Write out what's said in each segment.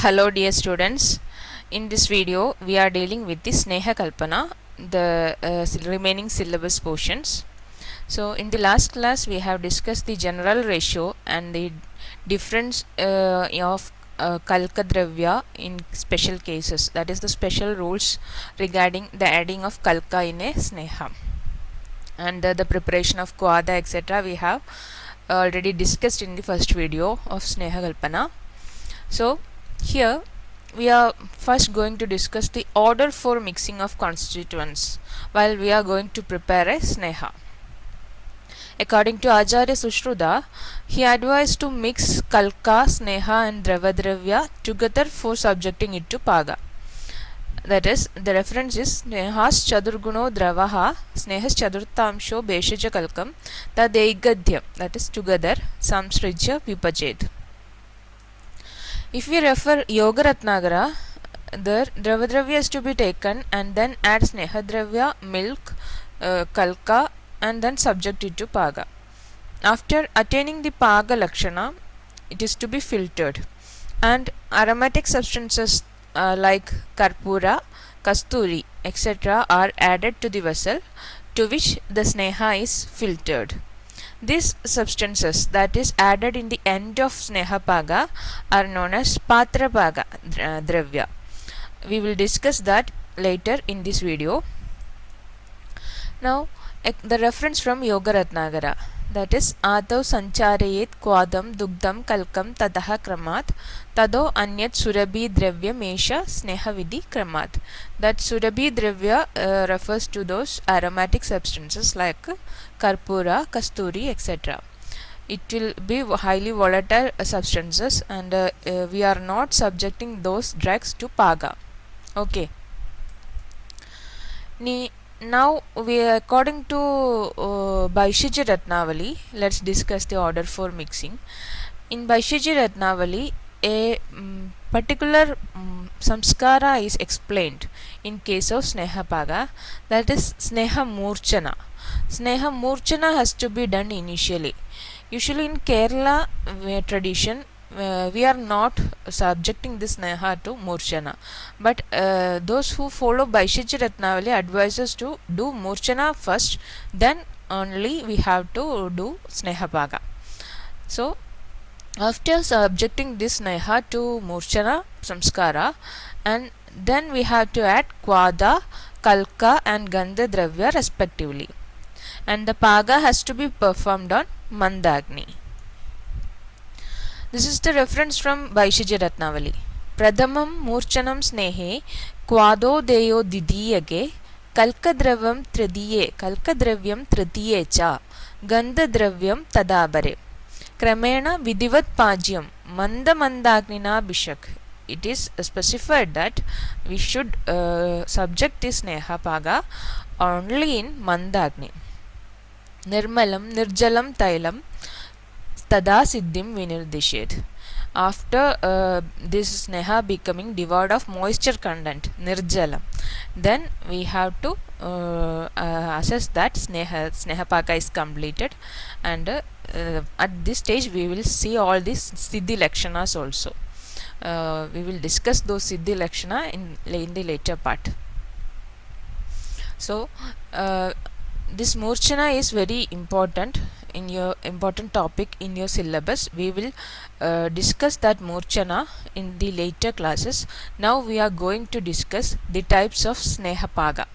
Hello dear students, in this video we are dealing with the Sneha Kalpana, the remaining syllabus portions. So in the last class we have discussed the general ratio and the difference of Kalka Dravya in special cases, that is the special rules regarding the adding of Kalka in a Sneha and the preparation of Kwada etc. we have already discussed in the first video of Sneha Kalpana. So here we are first going to discuss the order for mixing of constituents while we are going to prepare a Sneha. According to Acharya Sushruta, he advised to mix Kalka, Sneha and Dravadravya together for subjecting it to Paga. That is, the reference is Snehas Chadurguno Dravaha, Snehas Chadurtamsho Beshaja Kalkam, Tadeigadhyam, that is together, Samsrija Vipachet. If we refer Yoga Ratnagara, the Dravadravya is to be taken and then add Snehadravya, milk, Kalka and then subject it to Paga. After attaining the Paga Lakshana, it is to be filtered and aromatic substances like Karpura, Kasturi etc. are added to the vessel to which the Sneha is filtered. These substances that is added in the end of Sneha Paga are known as Patra Paga Dravya. We will discuss that later in this video. Now the reference from Yoga Ratnagara, that is Adau Sancharayet Kwadam Dugdam Kalkam Tadaha Kramat Tado Anyat Surabhi Dravya Mesha Sneha Vidhi Kramat. That Surabhi Dravya refers to those aromatic substances like Karpura, Kasturi etc. It will be highly volatile substances and we are not subjecting those drugs to Paga. Okay. Now we according to Bhaishya Ratnavali, let's discuss the order for mixing. In Bhaishya Ratnavali, a particular samskara is explained in case of Sneha Paga, that is Sneha Murchana. Sneha Murchana has to be done initially. Usually in Kerala tradition, we are not subjecting this Sneha to Murchana, but those who follow Bhaishya Ratnavali advises to do Murchana first, then only we have to do Sneha Paga. So after subjecting this Sneha to Murchana Samskara, and then we have to add Kwada, Kalka and Gandha Dravya respectively, and the Paga has to be performed on Mandagni. This is the reference from Bhaishya Ratnavali. Pradhamam Murchanam Snehe Kwado Deyo Didiyage Kalkadravyam Tritiye Cha Gandha Dravyam Tadabare Kramena Vidivat Pajyam Manda Mandagnina Bishak. It is specified that we should subject this Sneha Paga only in Mandagni. Nirmalam Nirjalam Tailam Tada Siddhim Vinirdishet. After this Sneha becoming devoid of moisture content, Nirjalam, then we have to assess that Sneha Paga is completed, and at this stage we will see all these Siddhi Lakshanas also. We will discuss those Siddhi Lakshana in the later part. So this Murchana is very important in your topic in your syllabus. We will discuss that Murchana in the later classes. Now we are going to discuss the types of Sneha Paga.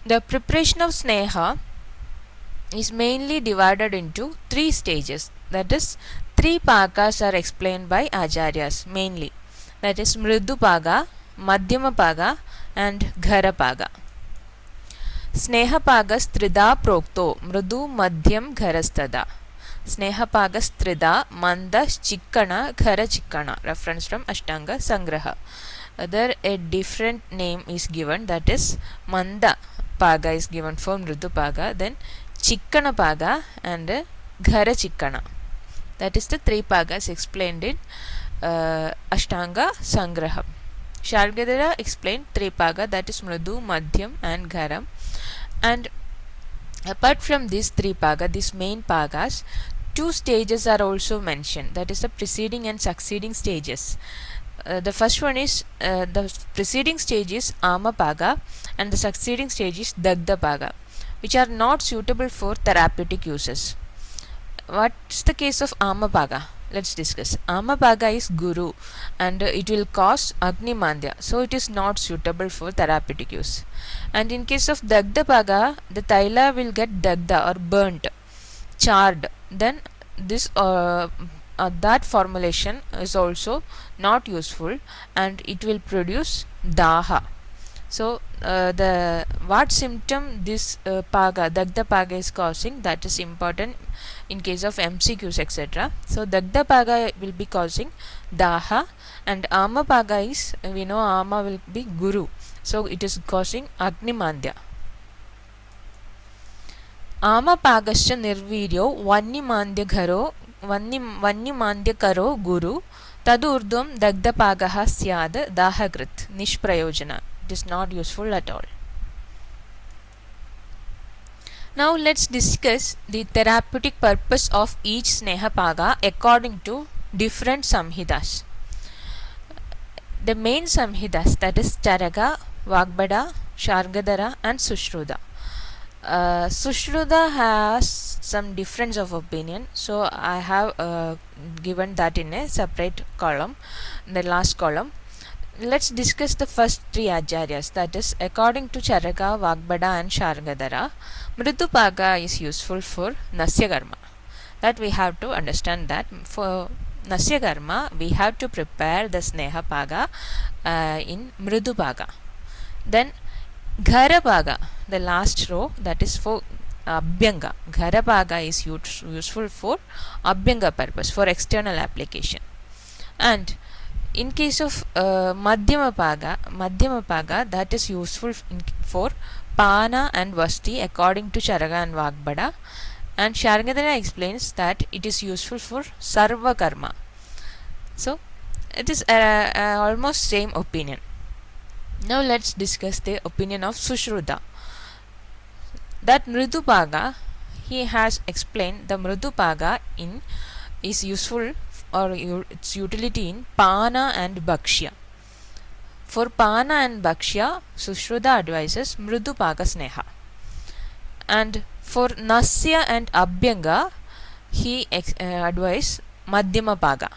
The preparation of Sneha is mainly divided into 3 stages. That is, 3 Pagas are explained by Acharyas mainly. That is Mridu Paga, Madhyama Paga and Ghara Paga. Sneha Pagas Trida Prokto Mridu Madhyam Gharastada. Sneha Pagas Trida Manda Chikkana Ghara Chikkana. Reference from Ashtanga Sangraha. Other a different name is given, that is Manda Paga is given for Mridu Paga, then Chikkana Paga and Ghara Chikkana. That is the 3 Pagas explained in Ashtanga Sangraha. Shargadara explained 3 Paga, that is Mridu, Madhyam and Gharam. And apart from these 3 Paga, these main Pagas, 2 stages are also mentioned, that is the preceding and succeeding stages. The first one is the preceding stage is Amapaga and the succeeding stage is Dagdapaga, which are not suitable for therapeutic uses. What's the case of Amapaga? Let's discuss. Amapaga is Guru and it will cause Agnimandya, so it is not suitable for therapeutic use. And in case of Dagdapaga, the Taila will get Dagda or burnt, charred. Then this that formulation is also not useful and it will produce Daha. So the what symptom this Dagda Paga is causing, that is important in case of MCQs etc. So Dagda Paga will be causing Daha, and Ama Paga is, we know Ama will be Guru, so it is causing Agnimandya. Ama Pagascha Nirviryo Vannimandya Guru Tadurdvam Dagda Pagaha Syad Dahakrit Nishprayojana. It is not useful at all. Now let's discuss the therapeutic purpose of each Sneha Paga according to different Samhidas. The main Samhidas, that is Charaka, Vagbada, Shargadhara and Sushruta. Sushruta has some difference of opinion, so I have given that in a separate column, the last column. Let's discuss the first three acharyas, that is according to Charaka, Vagbada and Shargadhara, Mridupaga is useful for Nasya Karma. That we have to understand that for Nasya Karma we have to prepare the Sneha Paga in Mridupaga. Then Gharapaga, the last row, that is for Abhyanga. Gharapaga is useful for Abhyanga purpose, for external application. And in case of Madhyama Paga, that is useful for Pana and Vasti according to Charaka and Vagbada. And Shargadhara explains that it is useful for Sarva Karma. So it is almost same opinion. Now let's discuss the opinion of Sushruta. That Mridupaga, he has explained the Mridupaga is useful or its utility in Pana and Bhakshya. For Pana and Bhakshya, Sushruta advises Mridupaga Sneha. And for Nasya and Abhyanga, he advises Madhyama Paga.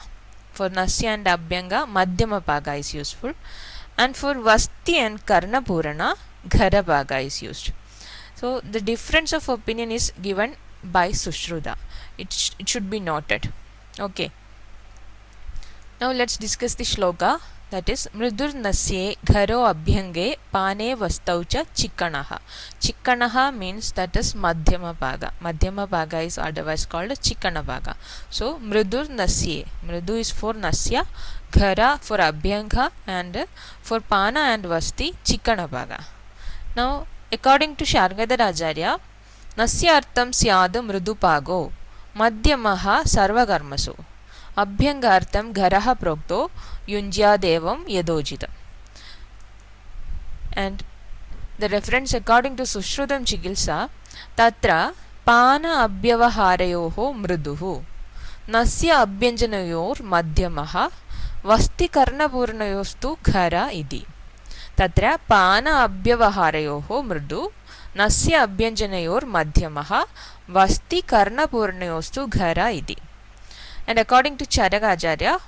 For Nasya and Abhyanga, Madhyama Paga is useful. And for Vasti and Karna Purana, Gharapaga is used. So the difference of opinion is given by Sushruta. It should be noted. Okay. Now let's discuss the shloka, that is Mridur Nasye Gharo Abhyange Pane Vastaucha Chikkanaha. Chikkanaha means that is Madhyama Paga. Madhyama Paga is otherwise called Chikkana Paga. So Mridur Nasye, Mridu is for Nasya, Ghara for Abhyanga, and for Pana and Vasti Chikkana Paga. Now according to Shargadhara Acharya, Nasya Artham Syad Mridu Pago Madhyamaha Sarva Karmasu Abhyangartham Gharaha Prokto Yunjya Devam Yadojitam. And the reference according to Sushrutam Chikilsa, Tatra Pana Abhyavaharayoho Mriduhu Nasya Abhyanjanayor Madhyamaha Vasti Karnapurnayostu Ghara Idi. Tatra Pana Abhyavaharayoho Mridu Nasya Abhyanjanayor Madhyamaha Vasti Karnapurnayostu Ghara Idi. And according to Charaka Acharya,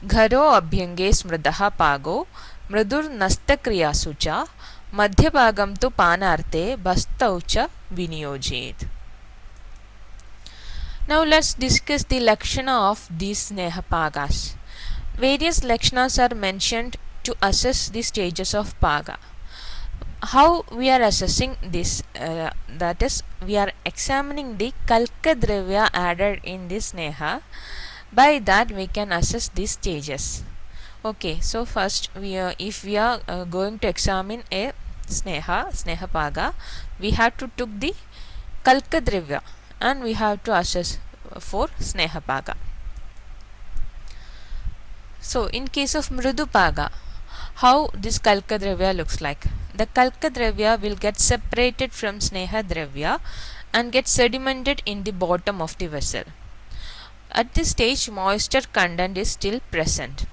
Gharo Abhyange Smridaha Pago Mridur Nastakriya Madhyapagam tu Panarte Bastaucha Viniyojit. Now let's discuss the Lakshana of these Sneha Pagas. Various Lakshanas are mentioned to assess the stages of Paga. How we are assessing this? That is, we are examining the Kalka Dravya added in this Sneha. By that we can assess these stages. Okay, so first if we are going to examine a Sneha Paga, we have to took the Kalka Dravya and we have to assess for Sneha Paga. So in case of Mridu Paga, how this Kalka Dravya looks like? The Kalka Dravya will get separated from Sneha Dravya and get sedimented in the bottom of the vessel. At this stage, moisture content is still present.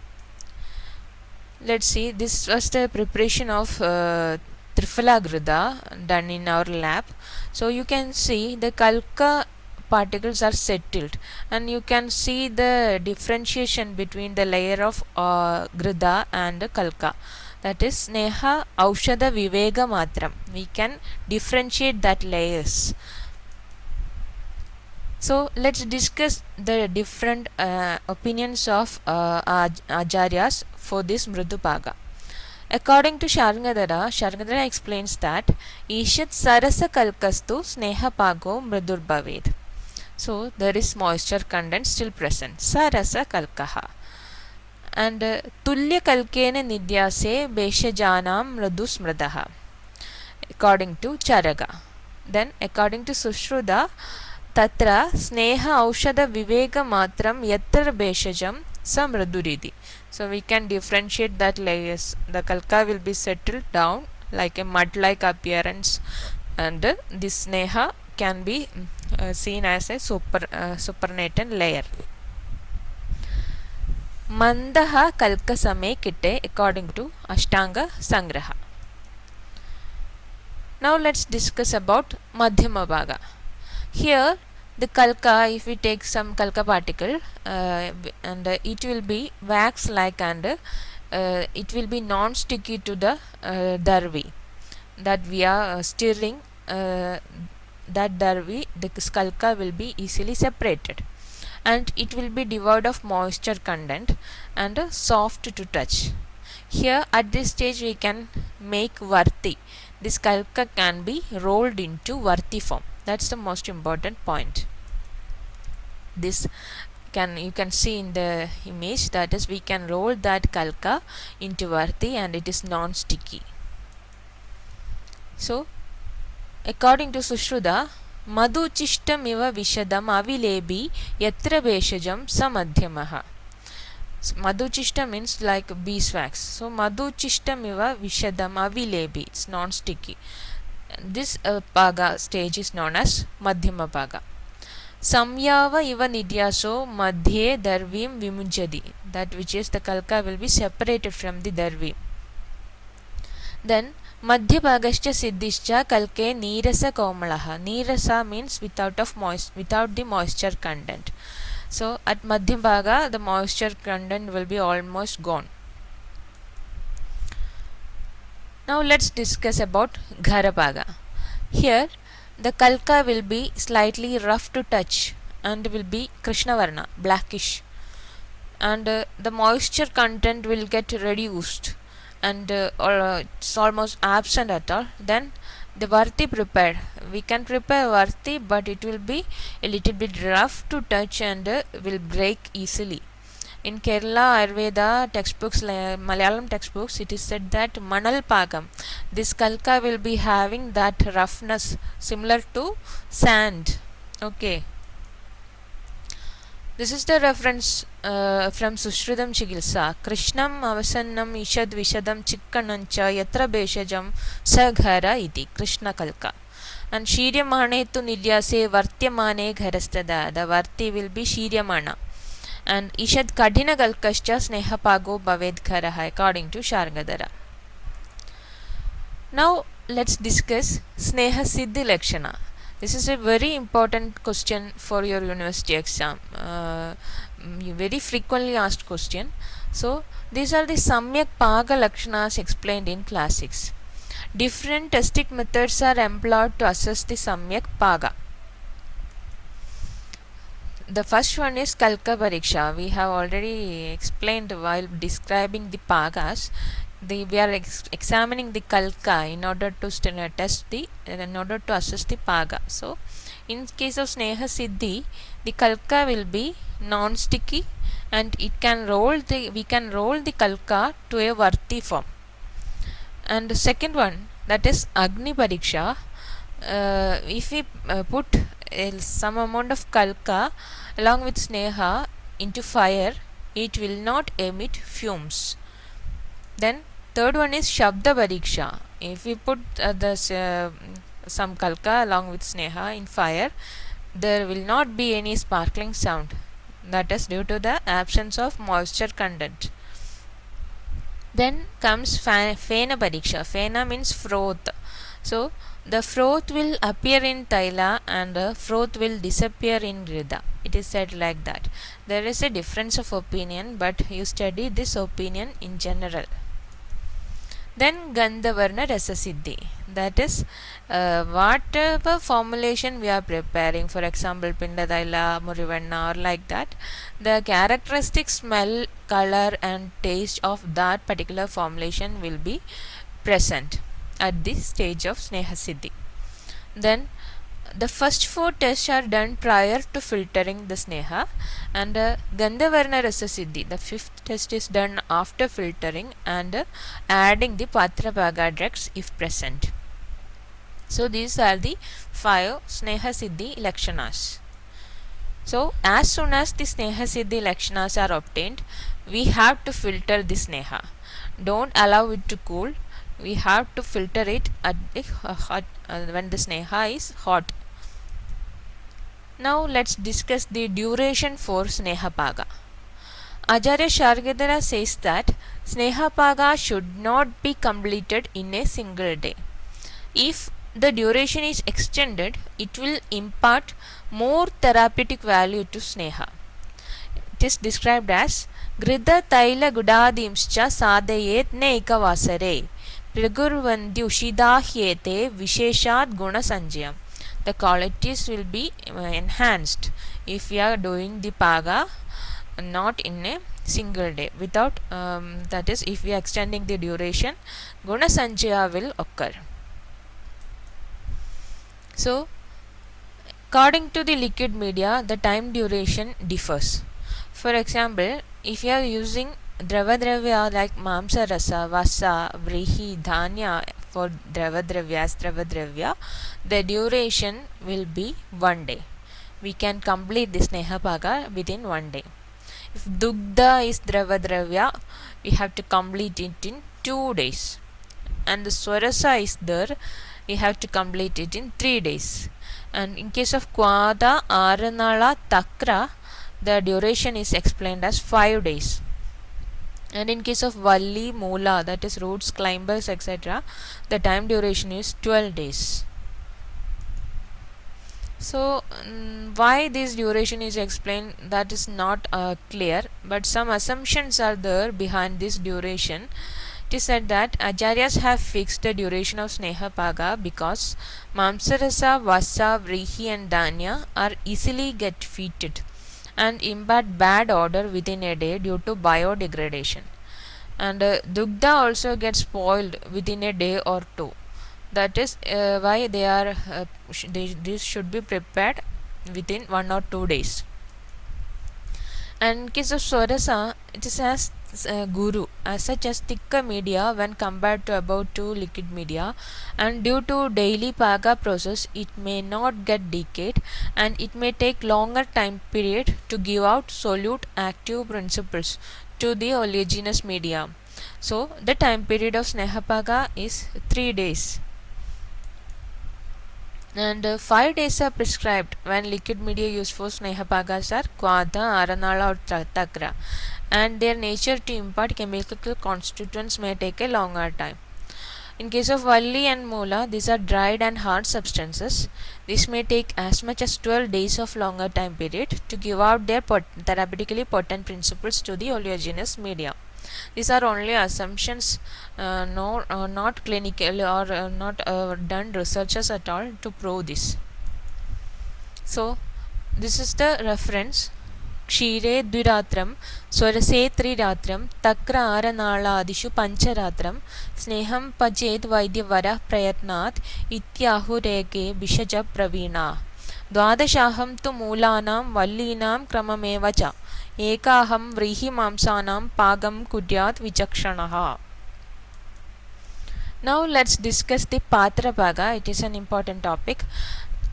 Let's see, this was the preparation of Triphala Grida done in our lab. So you can see the Kalka particles are settled, and you can see the differentiation between the layer of Grida and Kalka. That is Sneha Aushada Vivega Matram. We can differentiate that layers. So let's discuss the different opinions of Acharyas for this Mridupaga. According to Sharngadara explains that Ishat Sarasa Kalkastu Sneha Pago Mridurbhaved. So there is moisture content still present. Sarasa Kalkaha. And Tulya Kalkene Nidyase Beshajanam Mridus Mridaha. According to Charaga. Then according to Sushruta, Tatra Sneha Aushada Vivega Matram Yatra Beshajam Samraduridi. So we can differentiate that layers. The Kalka will be settled down like a mud-like appearance, and this Sneha can be seen as a supernatant layer. Mandaha Kalka Same Kitte according to Ashtanga Sangraha. Now let's discuss about Madhyama Bhaga. Here the Kalka, if we take some Kalka particle and it will be wax like, and it will be non-sticky to the darvi that we are stirring. That darvi, the Kalka will be easily separated, and it will be devoid of moisture content and soft to touch. Here at this stage we can make Varti. This Kalka can be rolled into Varti form. That's the most important point. This you can see in the image, that is we can roll that Kalka into Varti and it is non-sticky. So according to Sushruta, Madhuchishtam iva vishadam avilebi yatra beshajam samadhyamaha. Madhuchishta means like beeswax. So Madhuchishtam iva vishadam avilebi, it's non-sticky. This Paga stage is known as Madhyama Paga. Samyava iva nidyaso madhye darvim vimunjadi. That which is the Kalka will be separated from the darvi. Then Madhya Bhagascha Siddhischa Kalke Nirasa Komalaha. Nirasa means without the moisture content. So at Madhyam Bhaga the moisture content will be almost gone. Now let's discuss about Ghara Bhaga. Here the Kalka will be slightly rough to touch and will be Krishnavarna, blackish, and the moisture content will get reduced, and it's almost absent at all. Then the Varti prepared. We can prepare Varti, but it will be a little bit rough to touch and will break easily. In Kerala Ayurveda textbooks, Malayalam textbooks, it is said that Manal Pagam, this Kalka will be having that roughness similar to sand. Okay. This is the reference from Sushrutam Chigilsa. Krishnam avasannam ishad vishadam chikkanancha yatra beshajam saghara iti Krishna Kalka. And Shiryamane tu nidyase vartyamane gharastada. The Varti will be Shiryamana. And Ishad Kadhina Kalkascha Sneha Pago Bhaved Gharaha according to Sharngadara. Now let's discuss Sneha Siddhi Lakshana. This is a very important question for your university exam. Very frequently asked question. So these are the Samyak Paga Lakshanas explained in class 6. Different testing methods are employed to assess the Samyak Paga. The first one is Kalka Pariksha. We have already explained while describing the Pagas. We are examining the Kalka in order to assess the Paga. So in case of Sneha Siddhi, the Kalka will be non-sticky, and we can roll the Kalka to a Varti form. And the second one, that is Agni Pariksha. If we put some amount of Kalka along with Sneha into fire, it will not emit fumes. Then third one is Shabda Pariksha. If we put some Kalka along with Sneha in fire, there will not be any sparkling sound. That is due to the absence of moisture content. Then comes Fena Pariksha. Fena means froth. So the froth will appear in Taila and the froth will disappear in Grida. It is said like that. There is a difference of opinion, but you study this opinion in general. Then Gandhavarna Rasasiddhi. That is whatever formulation we are preparing, for example Pindadaila, Murivanna or like that, the characteristic smell, color and taste of that particular formulation will be present at this stage of Sneha Siddhi. Then the first four tests are done prior to filtering the Sneha, and Gandhavarna Rasa Siddhi, the fifth test, is done after filtering and adding the Patra Bhaga drugs if present. So these are the 5 Sneha Siddhi Lakshanas. So as soon as the Sneha Siddhi Lakshanas are obtained, we have to filter the Sneha. Don't allow it to cool. We have to filter it at the hot, when the Sneha is hot. Now let's discuss the duration for Sneha Paga. Acharya Shargadara says that Sneha Paga should not be completed in a single day. If the duration is extended, it will impart more therapeutic value to Sneha. It is described as Grida Taila Gudadimscha Sadayet Neikavasare Pragurvandi Ushidahyete Visheshat Guna Sanjayam. The qualities will be enhanced if we are doing the Paga not in a single day, without that is, if we are extending the duration, Guna Sanjaya will occur. So according to the liquid media, the time duration differs. For example, if you are using Dravadravya like Mamsa Rasa, Vasa, Vrihi, Dhanya for Dravadravya, the duration will be 1 day. We can complete this Sneha Paga within 1 day. If Dugdha is Dravadravya, we have to complete it in 2 days. And the Swarasa is there, we have to complete it in 3 days. And in case of Kwada, Aranala, Takra, the duration is explained as 5 days. And in case of Valli, Moola, that is roots, climbers, etc., the time duration is 12 days. So why this duration is explained, that is not clear, but some assumptions are there behind this duration. It is said that Acharyas have fixed the duration of Sneha Paga because Mamsarasa, Vasa, Vrihi and Dhanya are easily get feated and impart bad odor within a day due to biodegradation. And Dugdha also gets spoiled within a day or two. That is why they are these should be prepared within 1 or 2 days. And in case of Swarasa, it is as Guru, as such as thicker media when compared to above 2 liquid media, and due to daily Paga process, it may not get decayed and it may take longer time period to give out solute active principles to the oleaginous media. So the time period of Sneha Paga is 3 days. And 5 days are prescribed when liquid media used for Sneha Pagas are Kwada, Aranala or Takra, and their nature to impart chemical constituents may take a longer time. In case of Valli and Moola, these are dried and hard substances. This may take as much as 12 days of longer time period to give out their therapeutically potent principles to the oleaginous media. These are only assumptions, not clinical or not done researchers at all to prove this. So this is the reference. Kshire Dviratram, Swarase Triratram, Takra Aranala Pancharatram, Sneham Pachet Vaidyavara Prayatnat, Ityahureke Bishaja Pravina. Dwadashaham tu Moolanam Vallinam Kramamevacha. Ekaham Vrihi Mamsanam Pagam Kudyat Vichakshanaha. Now let's discuss the Patra Paga. It is an important topic.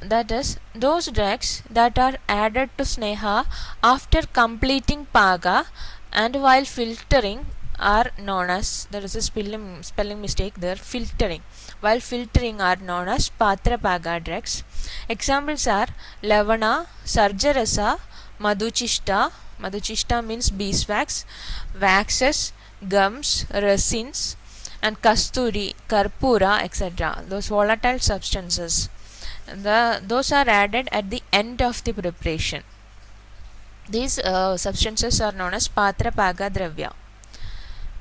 That is, those drugs that are added to Sneha after completing Paga and while filtering are known as, there is a spelling mistake there, filtering. While filtering are known as Patra Paga drugs. Examples are Lavana, Sarjarasa, Madhuchishta. Madhuchishta means beeswax, waxes, gums, resins, and kasturi, karpura, etc. Those volatile substances. Those are added at the end of the preparation. These substances are known as patra paga dravya.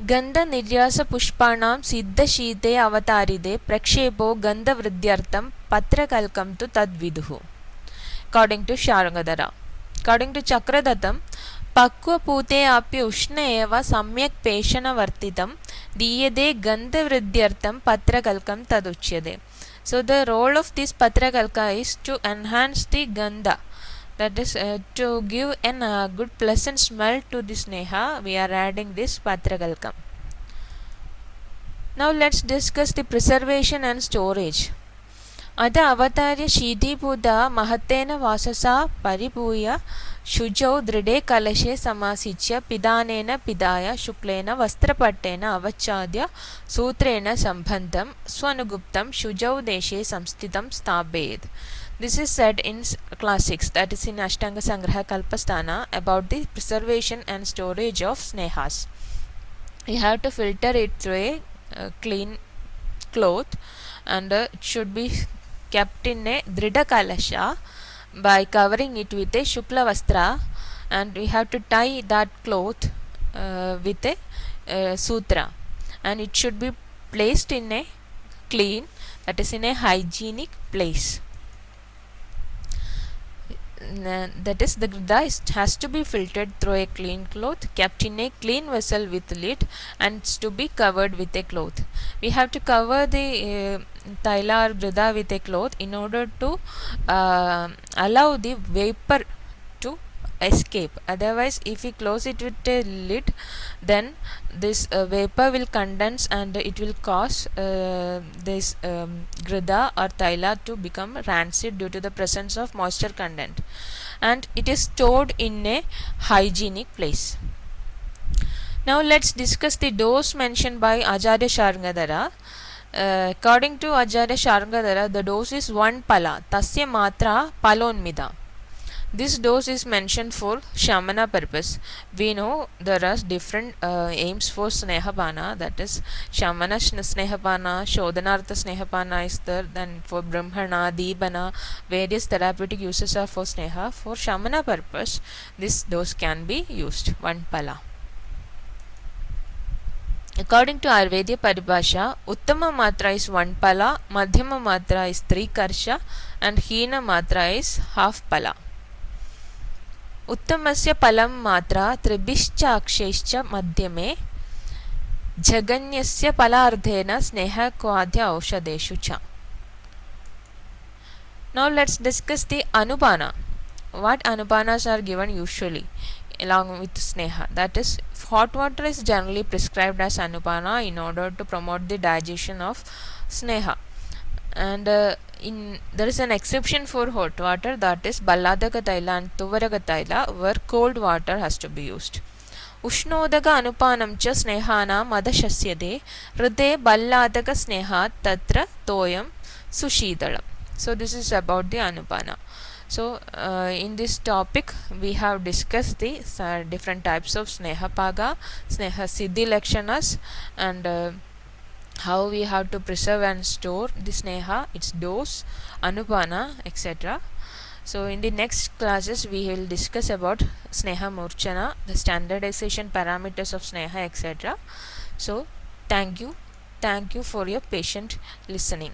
Gandha niryasa pushpanam siddha shite avataride prakshepo gandha vridyartham patrakalkam tu tadviduhu. According to Sharangadara. According to Chakradatam, pakvapute api ushna eva samyak peshana vartitam diyade gandha vridyartham patrakalkam taduchyade. So the role of this patrakalka is to enhance the gandha, that is to give a good pleasant smell to this sneha. We are adding this patrakalkam. Now let's discuss the preservation and storage. अद अवतार्य शीतीभूत महत्तेन वाससा परिपूय शुचौ दृढे कलशे समासिच्य पिदानेन पिदाय शुक्लेन वस्त्रपट्टेन अवच्छाद्य सूत्रेण सम्बन्धं स्वनुगुप्तं शुचौ देशे संस्थितं स्थापयेत्. This is said in class 6, that is in Ashtanga Sangraha Kalpasthana, about the preservation and storage of snehas. You have to filter it through a clean cloth, and it should be kept in a dridha kalasha by covering it with a shukla vastra, and we have to tie that cloth with a sutra, and it should be placed in a clean, that is in a hygienic place. That is, the gridha has to be filtered through a clean cloth, kept in a clean vessel with lid, and it's to be covered with a cloth. We have to cover the taila or gridha with a cloth in order to allow the vapor to escape. Otherwise, if we close it with a lid, then this vapor will condense and it will cause this gridha or taila to become rancid due to the presence of moisture content, and it is stored in a hygienic place. Now let's discuss the dose mentioned by Acharya Sharangadara. According to Acharya Sharangadara, the dose is 1 pala, tasya matra palonmida. This dose is mentioned for Shamana purpose. We know there are different aims for Snehapana, that is Shamana Snehapana, Shodhanartha Snehapana is there, then for Brahmana, Deepana, various therapeutic uses are for Sneha. For Shamana purpose, this dose can be used, 1 pala. According to Ayurvedic Paribhasha, Uttama Matra is 1 pala, Madhyama Matra is 3 karsha, and Hina Matra is half pala. उत्तमस्य पलं मात्रा त्रिभिश्च अक्षैश्च मध्यमे जगन्यस्य पलार्धेन स्नेहक्वाद्य औषधेषु च. Now let's discuss the anupana. What anupanas are given usually along with sneha? That is, hot water is generally prescribed as anupana in order to promote the digestion of sneha, and there is an exception for hot water, that is Balladaka Taila and Tuvaraka Taila, where cold water has to be used. Ushnodaka anupanam cha snehana madashasyade hrude balladaka sneha tatra toyam sushidalam. So this is about the anupana. So in this topic we have discussed the different types of snehapaga, sneha siddhi lakshanas, and how we have to preserve and store the sneha, its dose, anupana, etc. So in the next classes we will discuss about sneha murchana, the standardization parameters of sneha, etc. So thank you for your patient listening.